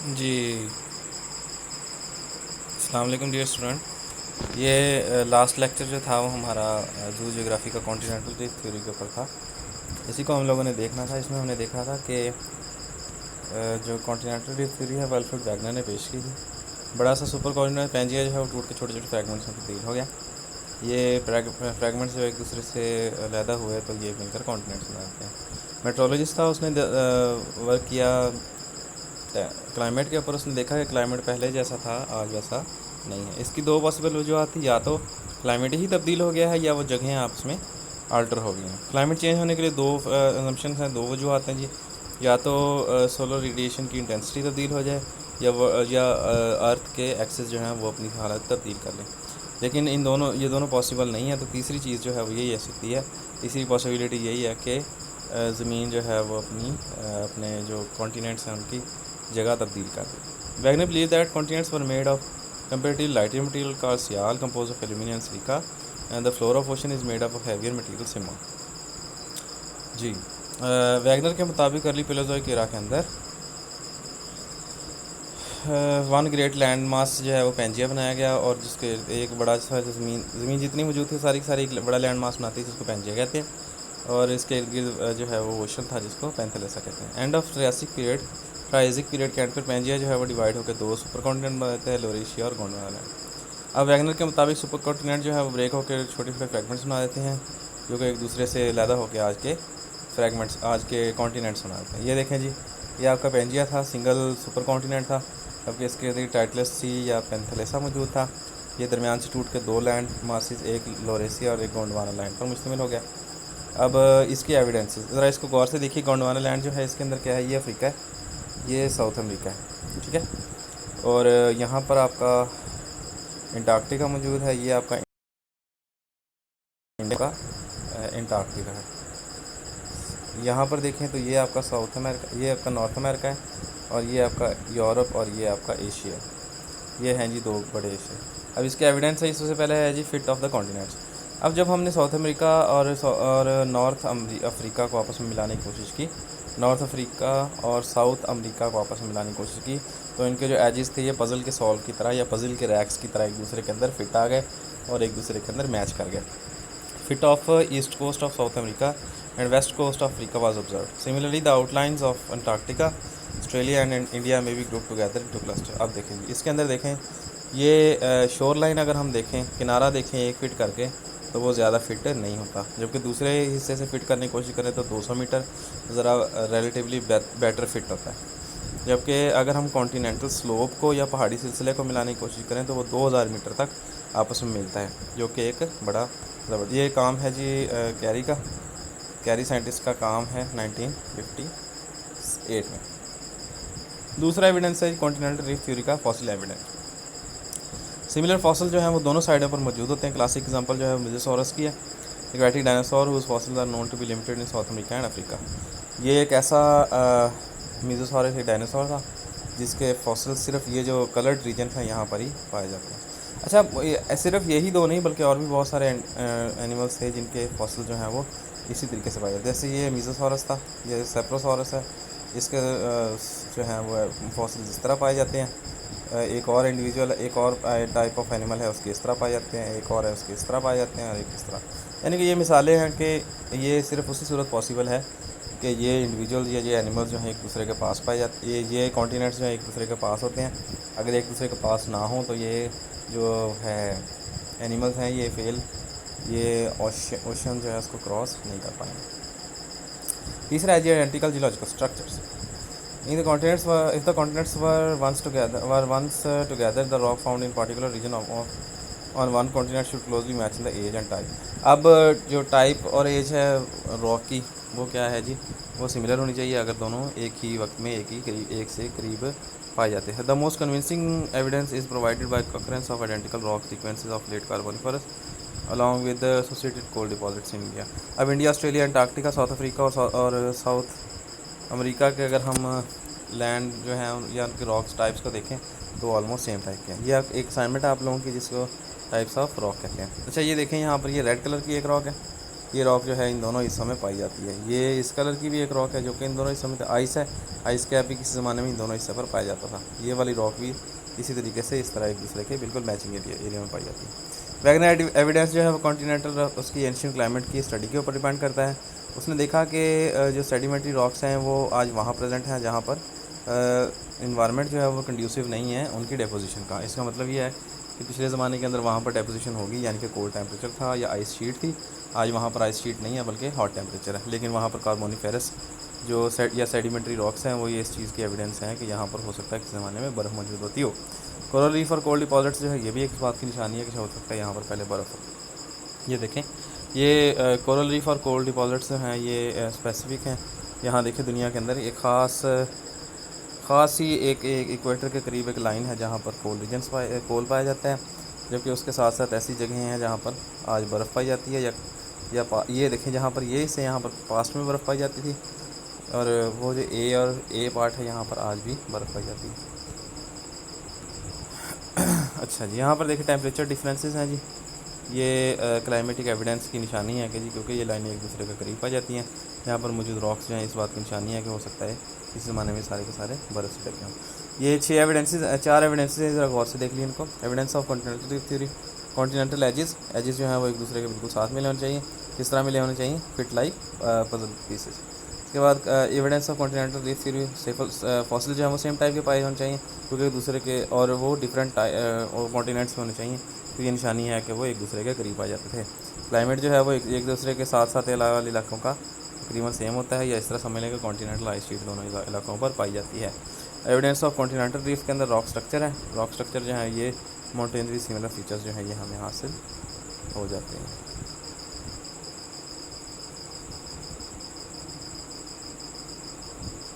जी, अस्सलाम वालेकुम dear student. ये लास्ट लेक्चर जो था वो हमारा जू ज्योग्राफी का कॉन्टिनेंटल ड्रिफ्ट थ्योरी के ऊपर था। इसी को हम लोगों ने देखना था। इसमें हमने देखा था कि जो कॉन्टिनेंटल ड्रिफ्ट थ्योरी है वाल्फ्रेड वैगनर ने पेश की थी। बड़ा सा सुपर कॉन्टिनेंटल पेंजिया जो है वो टूट के छोटे छोटे फ्रैगमेंट्स में तब्दील हो गया। ये फ्रैगमेंट्स जो एक दूसरे से अलहदा हुए तो ये मिलकर कॉन्टिनेंट्स बनाते हैं। मेट्रोलॉजिस्ट था, उसने वर्क किया क्लाइमेट के ऊपर। उसने देखा कि क्लाइमेट पहले जैसा था आज वैसा नहीं है। इसकी दो पॉसिबल वजूहत थी, या तो क्लाइमेट ही तब्दील हो गया है या वो जगहें आपस में आल्टर हो गई हैं। क्लाइमेट चेंज होने के लिए दो असम्पशन हैं, दो वजूहत हैं जी। या तो सोलर रेडिएशन की इंटेंसिटी तब्दील हो जाए या अर्थ के एक्सेस जो हैं वो अपनी हालत तब्दील कर लें। लेकिन ये दोनों पॉसिबल नहीं है। तो तीसरी चीज़ जो है वो यही हो सकती है, तीसरी पॉसिबिलिटी यही है कि ज़मीन जो है वो अपने जो कॉन्टिनेंट्स हैं उनकी जगह तब्दील कर दी। Wegener believe that continents were made of comparative lighter material called sial compose of aluminium silica and the floor of ocean is made up of heavier material sima. जी, वैगनर के मुताबिक अर्ली पेलोजोइक एरा के अंदर one great land mass जो है वो Pangaea बनाया गया, और जिसके एक बड़ा सा ज़मीन जितनी मौजूद थी सारी की सारी एक बड़ा लैंड मास बनाती है जिसको पेंजिया कहते हैं। और इसके इर्द गिर्द जो है वो ओशन था जिसको पैंथेलेसा कहते हैं। End of Triassic period, Triassic period के एंड पर पेंजिया जो है वो डिवाइड होकर दो सुपर कॉन्टिनेंट बनाते हैं, लोरेशिया और गोंडवाना लैंड। अब वैगनर के मुताबिक सुपर कॉन्टिनेंट जो है वो ब्रेक होकर छोटे छोटे फ्रैगमेंट्स बना देते हैं जो कि एक दूसरे से अलहदा होकर आज के कॉन्टिनेंट्स बना देते हैं। ये देखें जी, ये आपका पेंजिया था, सिंगल सुपर कॉन्टिनेंट था, जबकि इसके अंदर टाइटलस सी या पेंथेलेसा मौजूद था। ये दरमियान से टूट के दो लैंड मासिस, एक लोरेशिया और एक गोंडवाना लैंड पर मुश्तमिल हो गया। अब इसकी एविडेंस ज़रा इसको गौर से देखिए। गोंडवाना लैंड जो है इसके अंदर क्या है, ये अफ्रीका है, ये साउथ अमेरिका है, ठीक है। और यहाँ पर आपका अंटार्कटिका मौजूद है, ये आपका इंडिया का अंटार्कटिका है। यहाँ पर देखें तो ये आपका साउथ अमेरिका, ये आपका नॉर्थ अमेरिका है, और ये आपका यूरोप, और ये आपका एशिया। ये हैं जी दो बड़े एशिया। अब इसके एविडेंस है, इससे पहले है जी फिट ऑफ द कॉन्टिनेंट्स। अब जब हमने साउथ अमेरिका और नॉर्थ अफ्रीका को आपस में मिलाने की कोशिश की, नॉर्थ अफ्रीका और साउथ अमेरिका को आपस में मिलाने की कोशिश की, तो इनके जो एजेस थे ये पज़ल के सॉल्व की तरह या पज़ल के रैक्स की तरह एक दूसरे के अंदर फिट आ गए और एक दूसरे के अंदर मैच कर गए। Fit of east coast of South America and west coast of Africa was observed. Similarly the outlines of Antarctica, Australia and India में भी ग्रुप टुगेदर इनटू क्लस्टर। अब देखेंगे इसके अंदर देखें, ये शोर लाइन अगर हम देखें, किनारा देखें एक फिट करके, तो वो ज़्यादा फिट नहीं होता, जबकि दूसरे हिस्से से फिट करने की कोशिश करें तो 200 मीटर ज़रा रिलेटिवली बेटर फिट होता है। जबकि अगर हम कॉन्टिनेंटल स्लोप को या पहाड़ी सिलसिले को मिलाने की कोशिश करें तो वो 2000 मीटर तक आपस में मिलता है, जो कि एक बड़ा ज़बरदस्त ये काम है जी कैरी साइंटिस्ट का काम है 1958 में। दूसरा एविडेंस है कॉन्टिनेंटल ड्रिफ्ट थ्योरी का फॉसिल एविडेंस। सिमिलर फॉसिल जो है वो दोनों साइडों पर मौजूद होते हैं। क्लासिक एग्जांपल जो है मिज़ोसॉरस की है, aquatic dinosaur whose fossils are known to be limited in South America and Africa. ये एक ऐसा मिज़ोसॉरस एक डायनासोर था जिसके फॉसिल सिर्फ ये जो कलर्ड रीजन है यहाँ पर ही पाए जाते हैं। अच्छा, सिर्फ यही दो नहीं बल्कि और भी बहुत सारे एनिमल्स थे जिनके फॉसिल जो हैं वो इसी तरीके से पाए जाते हैं। जैसे ये मिज़ोसॉरस था, ये सेप्रोसॉरस है, इसके जो हैं वो फॉसिल इस तरह पाए जाते हैं। एक और इंडिविजुअल, एक और टाइप ऑफ एनिमल है उसके इस तरह पाए जाते हैं, एक और है उसके इस तरह पाए जाते हैं, और एक इस तरह। यानी कि ये मिसालें हैं कि ये सिर्फ उसी सूरत पॉसिबल है कि ये इंडिविजुअल या ये एनिमल्स जो हैं एक दूसरे के पास पाए जाते, ये कॉन्टिनेंट्स जो हैं एक दूसरे के पास होते हैं। अगर एक दूसरे के पास ना हो तो ये जो है एनिमल्स हैं ये ओशन जो है उसको क्रॉस नहीं कर पाएंगे। तीसरा है जी identical geological structures. In the continents were, if the continents were once together, the rock found in particular region on one continent should closely match in the age and type. अब जो type और as है rock की वो क्या है जी, वो similar होनी चाहिए अगर दोनों एक ही वक्त में एक से करीब पाए जाते हैं। The most convincing evidence is provided by occurrence of identical rock sequences of late Carboniferous along with associated coal deposits in India. अब India, Australia, Antarctica, South Africa और साउथ अमेरिका के अगर हम लैंड जो है या उनके रॉक्स टाइप्स को देखें तो ऑलमोस्ट सेम टाइप के हैं। ये एक असाइनमेंट आप लोगों की जिसको टाइप्स ऑफ रॉक कहते हैं। अच्छा, ये देखें यहाँ पर ये रेड कलर की एक रॉक है, ये रॉक जो है इन दोनों हिस्सों में पाई जाती है। ये इस कलर की भी एक रॉक है जो कि इन दोनों हिस्सों में आइस है। आइस कैप भी किसी ज़माने में इन दोनों हिस्से पर पाया जाता था। ये वाली रॉक भी इसी तरीके से इस तरह एक दूसरे के बिल्कुल मैचिंग एरिया में पाई जाती है। वैगनर एविडेंस जो है वो कॉन्टिनेंटल उसकी एंशियंट क्लाइमेट की स्टडी के ऊपर डिपेंड करता है। उसने देखा कि जो सेडिमेंट्री रॉक्स हैं वो आज वहाँ प्रेजेंट हैं जहाँ पर इन्वायरमेंट जो है वो कंड्यूसिव नहीं है उनकी डेपोजिशन का। इसका मतलब ये है कि पिछले ज़माने के अंदर वहाँ पर डेपोजिशन होगी, यानी कि कोल्ड टेम्परेचर था या आइस शीट थी। आज वहाँ पर आइस शीट नहीं है बल्कि हॉट टेम्परेचर है, लेकिन वहाँ पर कार्बोनिफेरस जो सेडिमेंट्री रॉक्स हैं वो ये इस चीज़ की एविडेंस हैं कि यहाँ पर हो सकता है किसी ज़माने में बर्फ़ मौजूद होती हो। कोरल रीफ और कोल्ड डिपॉजिट्स जो है ये भी एक बात की निशानी है कि हो सकता है यहाँ पर पहले बर्फ़ हो। ये देखें, ये कोरल रीफ और कोल्ड डिपॉजिट्स हैं ये स्पेसिफिक हैं। यहाँ देखें दुनिया के अंदर एक ख़ास ही एक इक्वेटर के करीब एक लाइन है जहाँ पर कोल्ड रीजन्स कोल पाया जाता है, जबकि उसके साथ साथ ऐसी जगहें हैं जहाँ पर आज बर्फ़ पाई जाती है ये देखें जहाँ पर ये से यहाँ पर पास्ट में बर्फ़ पाई जाती थी, और वो जो ए पार्ट है यहाँ पर आज भी बर्फ़ पाई जाती है। अच्छा जी, यहाँ पर देखिए टेम्परेचर डिफरेंसेस हैं जी। ये क्लाइमेटिक एविडेंस की निशानी है कि जी क्योंकि ये लाइनें एक दूसरे के करीब पाई जाती हैं। यहाँ पर मौजूद रॉक्स जो हैं इस बात की निशानी है कि हो सकता है इस ज़माने में सारे के सारे बर्फ़ से ढके हों। ये 4 एविडेंसेस ज़रा गौर से देख लीजिए इनको। Evidence of continental theory, continental edges जो हैं वो एक दूसरे के बिल्कुल साथ मिले होने चाहिए। किस तरह मिले होने चाहिए? Fit like puzzle pieces. उसके बाद evidence of continental reef theory, fossil जो है वो सेम टाइप के पाए होने चाहिए क्योंकि एक दूसरे के, और वो डिफरेंट कॉन्टिनेंट्स में होने चाहिए, तो ये निशानी है कि वो एक दूसरे के करीब आ जाते थे। क्लाइमेट जो है वो एक दूसरे के साथ साथ वाले इलाकों का तकरीबन सेम होता है, या इस तरह समझ लें कि कॉन्टिनेंटल आइस शीट दोनों इलाकों पर पाई जाती है। एविडेंस ऑफ कॉन्टिनेंटल रीफ के अंदर रॉक स्ट्रक्चर है। रॉक स्ट्रक्चर जो है ये माउंटेनरी सिमिलर फीचर्स जो है ये हमें हासिल हो जाते हैं।